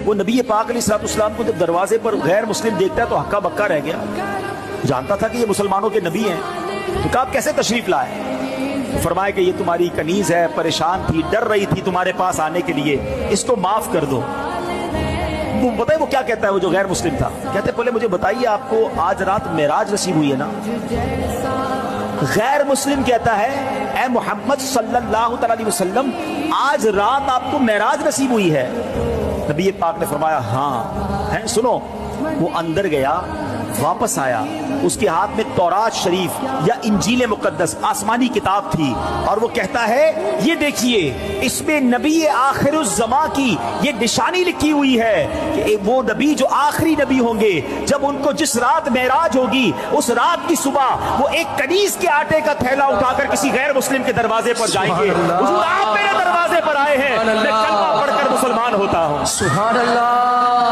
وہ نبی پاک علیہ الصلوۃ والسلام کو جب دروازے پر غیر مسلم دیکھتا ہے تو ہکا بکا رہ گیا، جانتا تھا کہ یہ مسلمانوں کے نبی ہیں، تو کہا آپ کیسے تشریف لائے؟ فرمایا کہ یہ تمہاری کنیز ہے، پریشان تھی، ڈر رہی تھی تمہارے پاس آنے کے لیے، اس کو معاف کر دو۔ وہ بتائے وہ کیا کہتا ہے، وہ جو غیر مسلم تھا، کہتے پہلے مجھے بتائیے آپ کو آج رات معراج نصیب ہوئی ہے نا؟ غیر مسلم کہتا ہے اے محمد صلی اللہ تعالی علیہ وسلم آج رات آپ کو معراج نصیب ہوئی ہے؟ نبی پاک نے فرمایا ہاں ہے۔ سنو، وہ اندر گیا، واپس آیا، اس کے ہاتھ میں تورات شریف یا انجیل مقدس آسمانی کتاب تھی، اور وہ کہتا ہے یہ دیکھیے اس میں نبی آخر الزماں کی یہ نشانی لکھی ہوئی ہے کہ وہ نبی جو آخری نبی ہوں گے، جب ان کو جس رات معراج ہوگی اس رات کی صبح وہ ایک کنیز کے آٹے کا تھیلا اٹھا کر کسی غیر مسلم کے دروازے پر جائیں گے، حضور آپ میرے دروازے پر آئے ہیں، میں کلمہ پڑھ کر مسلمان ہوتا ہوں۔ سبحان اللہ۔